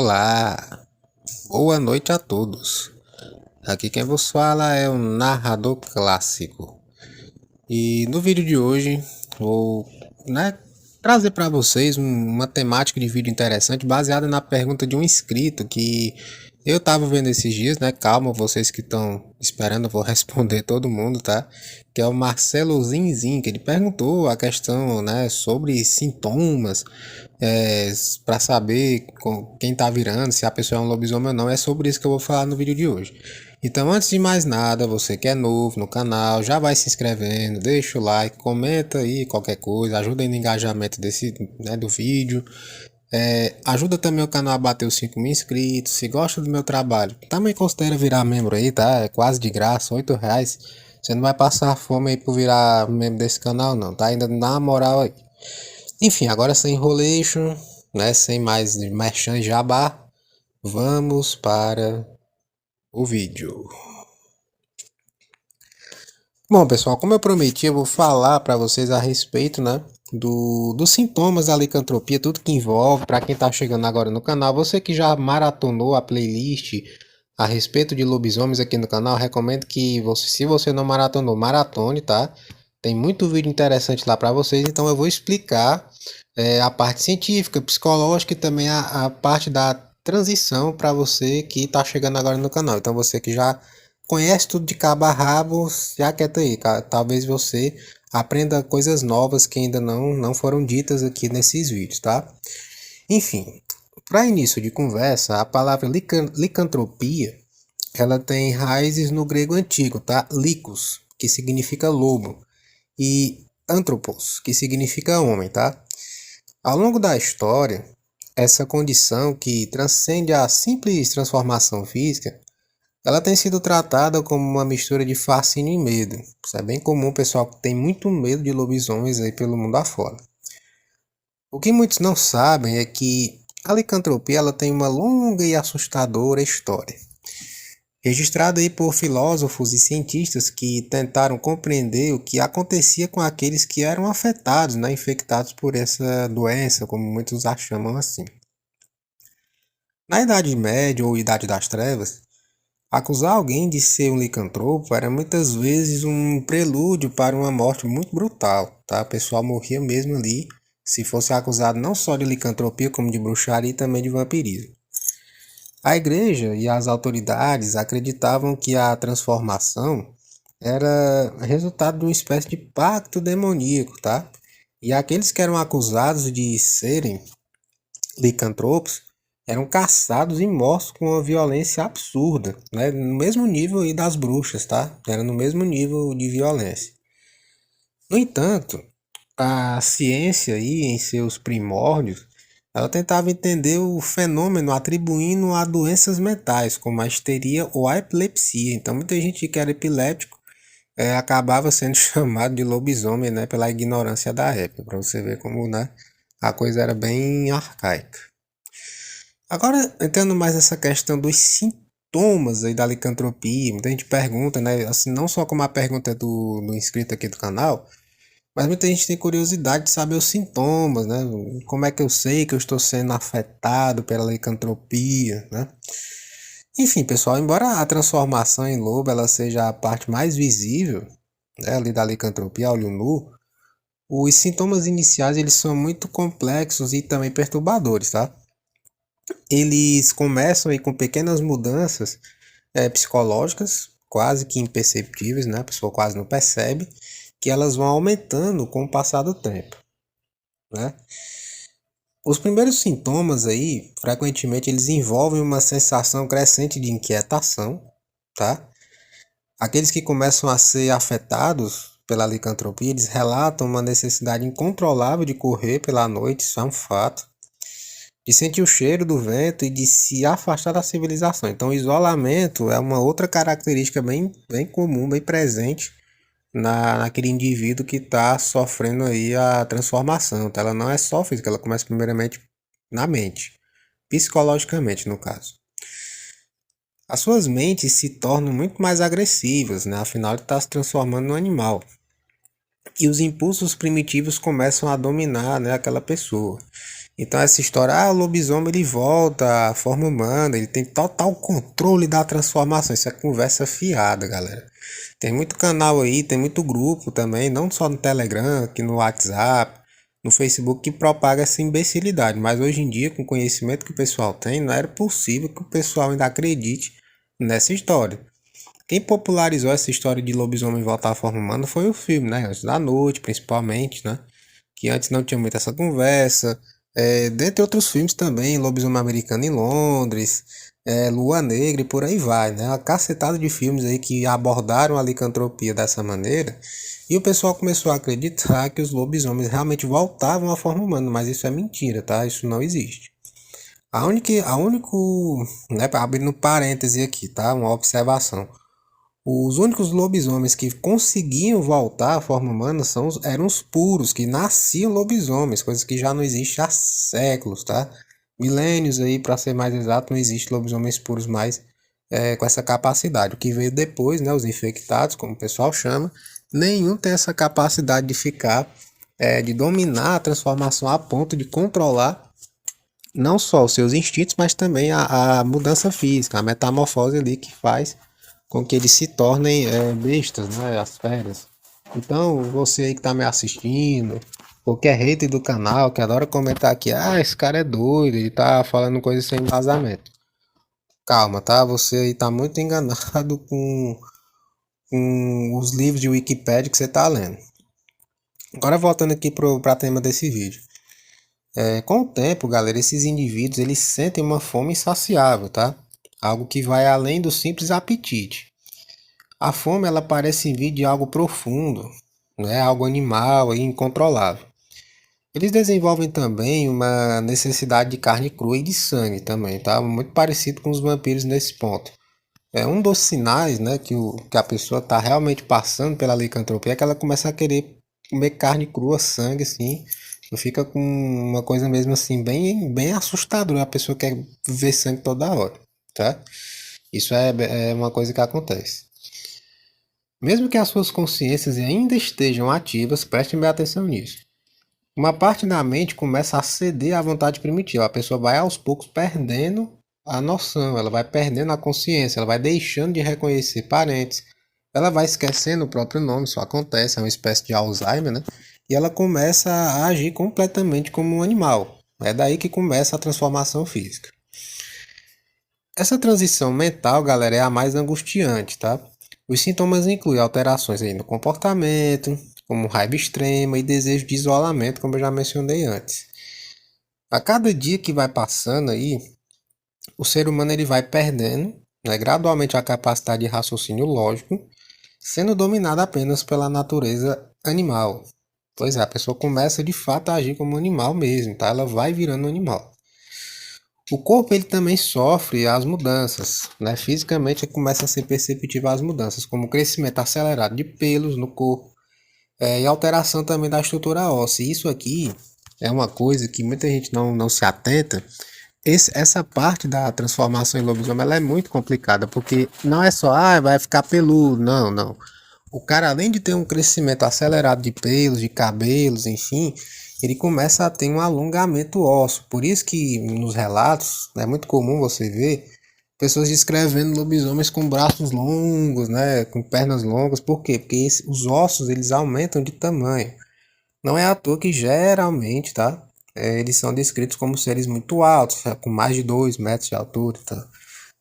Olá, boa noite a todos. Aqui quem vos fala é o narrador clássico. E no vídeo de hoje vou, trazer para vocês uma temática de vídeo interessante baseada na pergunta de um inscrito que eu tava vendo esses dias, né? Calma, vocês que estão esperando, eu vou responder todo mundo, tá? Que é o Marcelo Zinzin, que ele perguntou a questão, né, sobre sintomas, para saber quem tá virando, se a pessoa é um lobisomem ou não. É sobre isso que eu vou falar no vídeo de hoje. Então, antes de mais nada, você que é novo no canal, já vai se inscrevendo, deixa o like, comenta aí qualquer coisa, ajuda aí no engajamento do vídeo. Ajuda também o canal a bater os 5.000 inscritos. Se gosta do meu trabalho, também considera virar membro aí, tá? É quase de graça, R$ 8. Você não vai passar fome aí por virar membro desse canal não, tá? Ainda dá uma moral aí. Enfim, agora sem enrolation, né? Sem mais merchan jabá, vamos para o vídeo. Bom, pessoal, como eu prometi, eu vou falar para vocês a respeito, né, dos sintomas da licantropia, tudo que envolve. Para quem está chegando agora no canal, você que já maratonou a playlist a respeito de lobisomens aqui no canal, recomendo que você, se você não maratonou, maratone, tá? Tem muito vídeo interessante lá para vocês, então eu vou explicar a parte científica, psicológica e também a parte da transição para você que está chegando agora no canal. Então você que já conhece tudo de cabo a rabo, se aquieta aí, cara. Talvez você aprenda coisas novas que ainda não foram ditas aqui nesses vídeos, tá? Enfim, para início de conversa, a palavra licantropia, ela tem raízes no grego antigo, tá? Licos, que significa lobo, e anthropos, que significa homem, tá? Ao longo da história, essa condição que transcende a simples transformação física, ela tem sido tratada como uma mistura de fascínio e medo. Isso é bem comum, pessoal que tem muito medo de lobisomens aí pelo mundo afora. O que muitos não sabem é que a licantropia ela tem uma longa e assustadora história, registrada aí por filósofos e cientistas que tentaram compreender o que acontecia com aqueles que eram afetados, né, infectados por essa doença, como muitos a chamam assim. Na Idade Média ou Idade das Trevas, acusar alguém de ser um licantropo era muitas vezes um prelúdio para uma morte muito brutal, tá? O pessoal morria mesmo ali se fosse acusado não só de licantropia, como de bruxaria e também de vampirismo. A igreja e as autoridades acreditavam que a transformação era resultado de uma espécie de pacto demoníaco, tá? E aqueles que eram acusados de serem licantropos eram caçados e mortos com uma violência absurda, né? No mesmo nível aí das bruxas, tá? Era no mesmo nível de violência. No entanto, a ciência aí, em seus primórdios, ela tentava entender o fenômeno atribuindo a doenças mentais, como a histeria ou a epilepsia. Então, muita gente que era epiléptico acabava sendo chamado de lobisomem, né, pela ignorância da época, para você ver como, né, a coisa era bem arcaica. Agora, entrando mais nessa questão dos sintomas aí da licantropia, muita gente pergunta, né, assim, não só como a pergunta do inscrito aqui do canal, mas muita gente tem curiosidade de saber os sintomas, né, como é que eu sei que eu estou sendo afetado pela licantropia, né. Enfim, pessoal, embora a transformação em lobo ela seja a parte mais visível, né, ali da licantropia, a olho nu, os sintomas iniciais eles são muito complexos e também perturbadores, tá? Eles começam aí com pequenas mudanças psicológicas, quase que imperceptíveis, né? A pessoa quase não percebe, que elas vão aumentando com o passar do tempo, né? Os primeiros sintomas aí, frequentemente, eles envolvem uma sensação crescente de inquietação, tá? Aqueles que começam a ser afetados pela licantropia, eles relatam uma necessidade incontrolável de correr pela noite, isso é um fato, de sentir o cheiro do vento e de se afastar da civilização. Então, o isolamento é uma outra característica bem comum, bem presente naquele indivíduo que está sofrendo aí a transformação. Então, ela não é só física, ela começa primeiramente na mente, psicologicamente no caso. As suas mentes se tornam muito mais agressivas, né? Afinal, ele está se transformando no animal. E os impulsos primitivos começam a dominar, né, aquela pessoa. Então essa história, o lobisomem ele volta à forma humana, ele tem total controle da transformação. Isso é conversa fiada, galera. Tem muito canal aí, tem muito grupo também, não só no Telegram, aqui no WhatsApp, no Facebook, que propaga essa imbecilidade. Mas hoje em dia, com o conhecimento que o pessoal tem, não era possível que o pessoal ainda acredite nessa história. Quem popularizou essa história de lobisomem voltar à forma humana foi o filme, né? Antes da Noite, principalmente, né? Que antes não tinha muito essa conversa. Dentre outros filmes também, Lobisomem Americano em Londres, Lua Negra e por aí vai, né? Uma cacetada de filmes aí que abordaram a licantropia dessa maneira. E o pessoal começou a acreditar que os lobisomens realmente voltavam à forma humana, mas isso é mentira, tá? Isso não existe. Né, abrindo parêntese aqui, tá? Uma observação. Os únicos lobisomens que conseguiam voltar à forma humana eram os puros, que nasciam lobisomens, coisa que já não existe há séculos, tá? Milênios aí, para ser mais exato, não existe lobisomens puros mais com essa capacidade. O que veio depois, né, os infectados, como o pessoal chama, nenhum tem essa capacidade de ficar, de dominar a transformação a ponto de controlar não só os seus instintos, mas também a mudança física, a metamorfose ali que faz com que eles se tornem bestas, né, as férias. Então, você aí que tá me assistindo, ou que é hater do canal, que adora comentar aqui, esse cara é doido, ele tá falando coisas sem embasamento. Calma, tá? Você aí tá muito enganado com os livros de Wikipedia que você tá lendo. Agora voltando aqui para tema desse vídeo. Com o tempo, galera, esses indivíduos eles sentem uma fome insaciável, tá? Algo que vai além do simples apetite. A fome ela parece vir de algo profundo, né? Algo animal e incontrolável. Eles desenvolvem também uma necessidade de carne crua e de sangue também, tá? Muito parecido com os vampiros nesse ponto. É um dos sinais, né, que a pessoa está realmente passando pela licantropia é que ela começa a querer comer carne crua, sangue, assim, e fica com uma coisa mesmo assim bem assustadora. A pessoa quer ver sangue toda hora, tá? Isso é uma coisa que acontece. Mesmo que as suas consciências ainda estejam ativas, prestem bem atenção nisso. Uma parte da mente começa a ceder à vontade primitiva. A pessoa vai aos poucos perdendo a noção, ela vai perdendo a consciência, ela vai deixando de reconhecer parentes, ela vai esquecendo o próprio nome, isso acontece, é uma espécie de Alzheimer, né? E ela começa a agir completamente como um animal. É daí que começa a transformação física. Essa transição mental, galera, é a mais angustiante, tá? Os sintomas incluem alterações aí no comportamento, como raiva extrema e desejo de isolamento, como eu já mencionei antes. A cada dia que vai passando aí, o ser humano ele vai perdendo, né, gradualmente a capacidade de raciocínio lógico, sendo dominado apenas pela natureza animal. Pois é, a pessoa começa de fato a agir como animal mesmo, tá? Ela vai virando animal. O corpo ele também sofre as mudanças, né? Fisicamente começa a ser perceptível as mudanças, como o crescimento acelerado de pelos no corpo, e alteração também da estrutura óssea. Isso aqui é uma coisa que muita gente não se atenta. Essa parte da transformação em lobisomem ela é muito complicada, porque não é só, vai ficar peludo, não, não. O cara, além de ter um crescimento acelerado de pelos, de cabelos, enfim, ele começa a ter um alongamento ósseo. Por isso que nos relatos é muito comum você ver pessoas descrevendo lobisomens com braços longos, né, com pernas longas. Por quê? Porque os ossos eles aumentam de tamanho. Não é à toa que geralmente, tá? Eles são descritos como seres muito altos, com mais de 2 metros de altura, tá?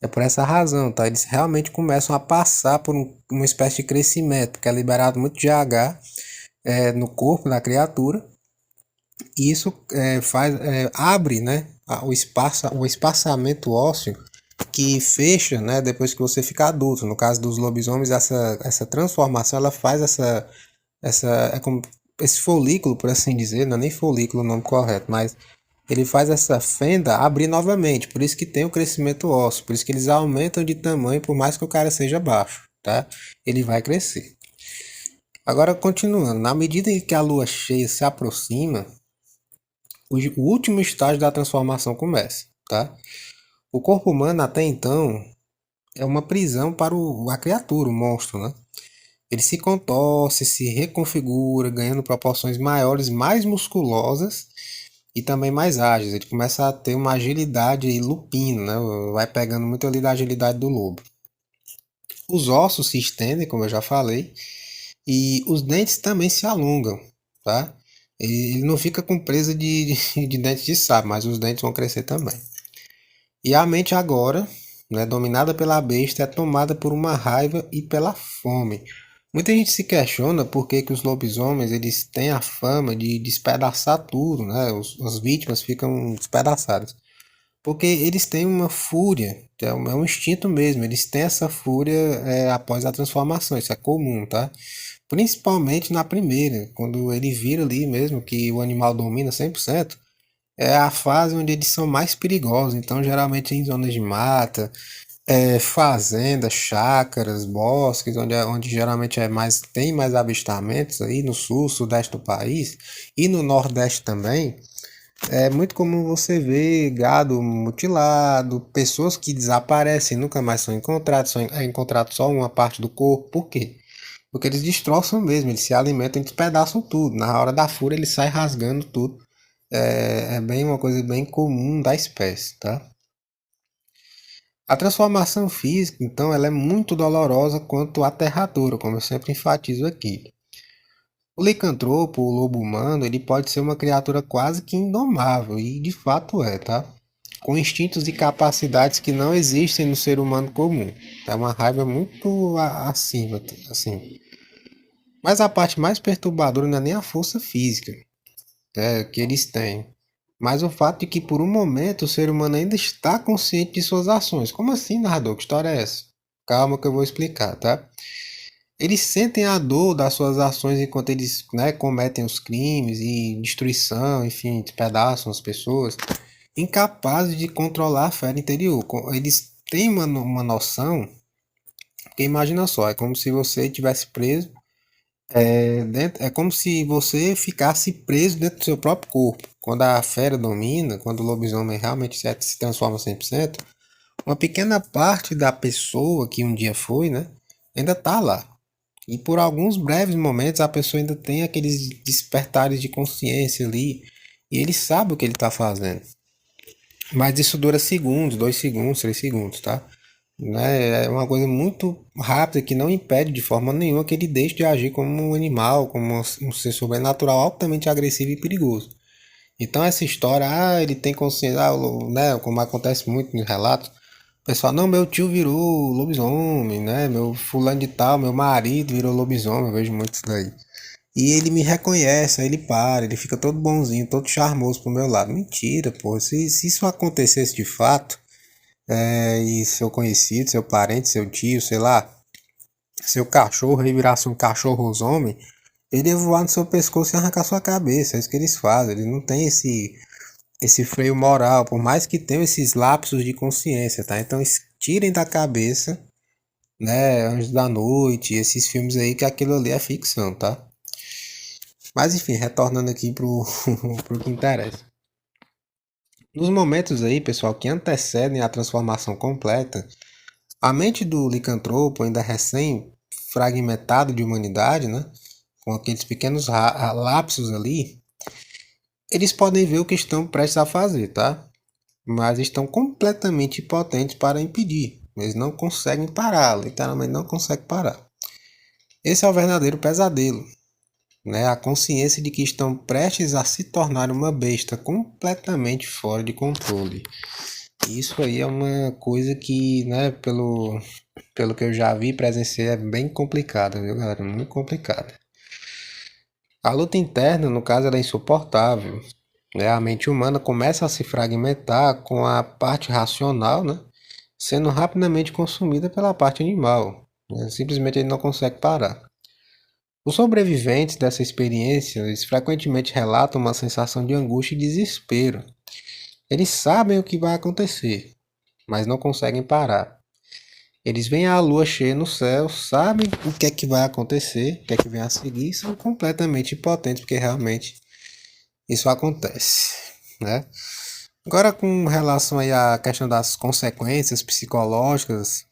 É por essa razão, tá? Eles realmente começam a passar por uma espécie de crescimento, porque é liberado muito GH no corpo da criatura, e isso abre, né, o espaçamento ósseo que fecha, né, depois que você fica adulto. No caso dos lobisomens, essa transformação, ela faz é como esse folículo, por assim dizer, não é nem folículo o nome correto, mas ele faz essa fenda abrir novamente, por isso que tem o crescimento ósseo, por isso que eles aumentam de tamanho, por mais que o cara seja baixo, tá? Ele vai crescer. Agora, continuando, na medida em que a lua cheia se aproxima, o último estágio da transformação começa, tá? O corpo humano até então é uma prisão para a criatura, o monstro, né? Ele se contorce, se reconfigura, ganhando proporções maiores, mais musculosas e também mais ágeis. Ele começa a ter uma agilidade e lupino, né? Vai pegando muito ali da agilidade do lobo. Os ossos se estendem, como eu já falei, e os dentes também se alongam, tá? Ele não fica com presa de dentes de sabre, mas os dentes vão crescer também. E a mente agora, né, dominada pela besta, é tomada por uma raiva e pela fome. Muita gente se questiona por que, que os lobisomens eles têm a fama de despedaçar tudo, né? As vítimas ficam despedaçadas. Porque eles têm uma fúria, é um instinto mesmo, eles têm essa fúria após a transformação, isso é comum, tá? Principalmente na primeira, quando ele vira ali mesmo, que o animal domina 100%, é a fase onde eles são mais perigosos. Então, geralmente em zonas de mata, fazendas, chácaras, bosques, onde geralmente tem mais avistamentos aí no sul, sudeste do país e no nordeste também. É muito comum você ver gado mutilado, pessoas que desaparecem, nunca mais são encontrados, é encontrado só uma parte do corpo. Por quê? Porque eles destroçam mesmo, eles se alimentam e despedaçam tudo. Na hora da fúria, eles saem rasgando tudo. É bem uma coisa bem comum da espécie, tá? A transformação física, então, ela é muito dolorosa quanto aterradora, como eu sempre enfatizo aqui. O licantropo, o lobo humano, ele pode ser uma criatura quase que indomável, e de fato é, tá? Com instintos e capacidades que não existem no ser humano comum. É uma raiva muito acima, assim. Mas a parte mais perturbadora não é nem a força física, que eles têm, mas o fato de que por um momento o ser humano ainda está consciente de suas ações. Como assim, narrador? Que história é essa? Calma que eu vou explicar, tá? Eles sentem a dor das suas ações enquanto eles, né, cometem os crimes e destruição, enfim, despedaçam as pessoas, incapazes de controlar a fera interior. Eles têm uma noção, porque imagina só, é como se você tivesse preso, é como se você ficasse preso dentro do seu próprio corpo. Quando a fera domina, quando o lobisomem realmente se transforma 100%, uma pequena parte da pessoa que um dia foi, né, ainda está lá. E por alguns breves momentos a pessoa ainda tem aqueles despertares de consciência ali e ele sabe o que ele está fazendo. Mas isso dura segundos, 2 segundos, 3 segundos, tá? Né? É uma coisa muito rápida que não impede de forma nenhuma que ele deixe de agir como um animal, como um ser sobrenatural altamente agressivo e perigoso. Então essa história, ele tem consciência, né, como acontece muito nos relatos, o pessoal, não, meu tio virou lobisomem, né, meu fulano de tal, meu marido virou lobisomem, eu vejo muito isso daí. E ele me reconhece, aí ele para, ele fica todo bonzinho, todo charmoso pro meu lado. Mentira, pô, se isso acontecesse de fato, e seu conhecido, seu parente, seu tio, sei lá, seu cachorro, ele virasse um cachorro homem, ele ia voar no seu pescoço e arrancar sua cabeça, é isso que eles fazem, eles não têm esse freio moral, por mais que tenham esses lapsos de consciência, tá? Então tirem da cabeça, né, Anjos da Noite, esses filmes aí, que aquilo ali é ficção, tá? Mas enfim, retornando aqui pro que interessa. Nos momentos aí, pessoal, que antecedem a transformação completa, a mente do licantropo, ainda recém-fragmentado de humanidade, né, com aqueles pequenos lapsos ali, eles podem ver o que estão prestes a fazer, tá? Mas estão completamente impotentes para impedir. Eles não conseguem parar, literalmente não conseguem parar. Esse é o verdadeiro pesadelo, né? A consciência de que estão prestes a se tornar uma besta completamente fora de controle. Isso aí é uma coisa que, né, pelo que eu já vi e presenciei, é bem complicada, viu, galera? Muito complicada. A luta interna, no caso, ela é insuportável, né? A mente humana começa a se fragmentar com a parte racional, né, sendo rapidamente consumida pela parte animal, né? Simplesmente ele não consegue parar. Os sobreviventes dessa experiência, eles frequentemente relatam uma sensação de angústia e desespero. Eles sabem o que vai acontecer, mas não conseguem parar. Eles veem a lua cheia no céu, sabem o que é que vai acontecer, o que é que vem a seguir, e são completamente impotentes, porque realmente isso acontece, né? Agora, com relação aí à questão das consequências psicológicas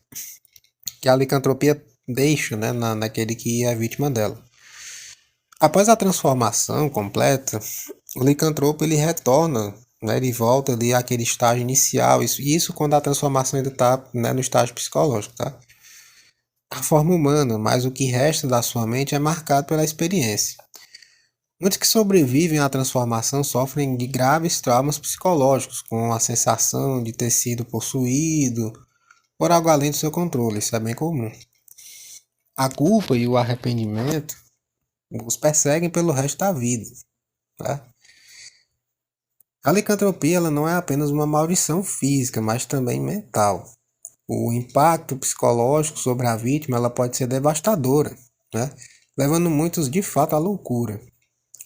que a licantropia deixa, né, naquele que é vítima dela. Após a transformação completa, O licantropo ele retorna, né, ele volta ali àquele estágio inicial, isso quando a transformação ainda está, né, no estágio psicológico, tá? A forma humana, mas o que resta da sua mente é marcado pela experiência. Muitos que sobrevivem à transformação sofrem de graves traumas psicológicos, com a sensação de ter sido possuído por algo além do seu controle, isso é bem comum. A culpa e o arrependimento os perseguem pelo resto da vida, tá? A licantropia ela não é apenas uma maldição física, mas também mental. O impacto psicológico sobre a vítima ela pode ser devastadora, né? Levando muitos de fato à loucura,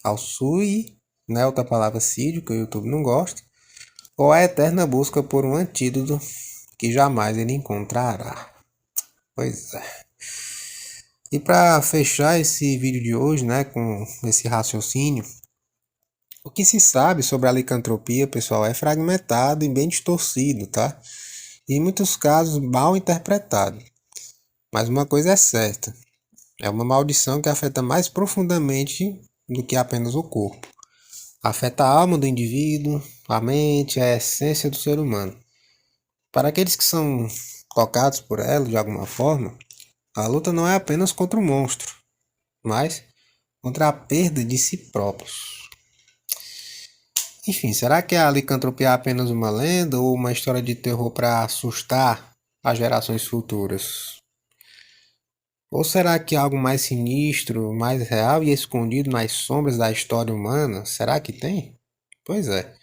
ao sui, né, outra palavra sídio que o YouTube não gosta, ou à eterna busca por um antídoto que jamais ele encontrará. Pois é. E para fechar esse vídeo de hoje, né, com esse raciocínio, o que se sabe sobre a licantropia, pessoal, é fragmentado e bem distorcido, tá? E em muitos casos mal interpretado. Mas uma coisa é certa, é uma maldição que afeta mais profundamente do que apenas o corpo. Afeta a alma do indivíduo, a mente, a essência do ser humano. Para aqueles que são tocados por ela de alguma forma, a luta não é apenas contra o monstro, mas contra a perda de si próprios. Enfim, será que a licantropia é apenas uma lenda ou uma história de terror para assustar as gerações futuras? Ou será que algo mais sinistro, mais real e escondido nas sombras da história humana? Será que tem? Pois é.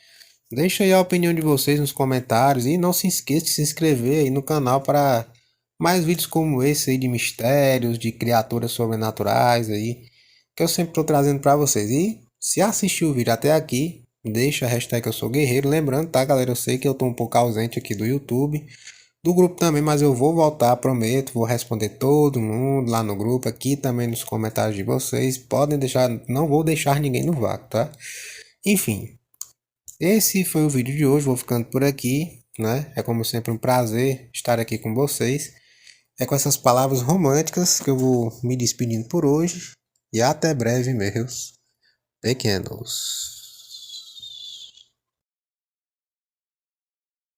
Deixa aí a opinião de vocês nos comentários e não se esqueça de se inscrever aí no canal para mais vídeos como esse aí de mistérios, de criaturas sobrenaturais aí, que eu sempre estou trazendo para vocês. E se assistiu o vídeo até aqui, deixa a hashtag eu sou guerreiro. Lembrando, tá galera, eu sei que eu estou um pouco ausente aqui do YouTube, do grupo também, mas eu vou voltar, prometo, vou responder todo mundo lá no grupo, aqui também nos comentários de vocês. Podem deixar, não vou deixar ninguém no vácuo, tá? Enfim, esse foi o vídeo de hoje, vou ficando por aqui, né? É como sempre um prazer estar aqui com vocês. É com essas palavras românticas que eu vou me despedindo por hoje. E até breve, meus pequenos.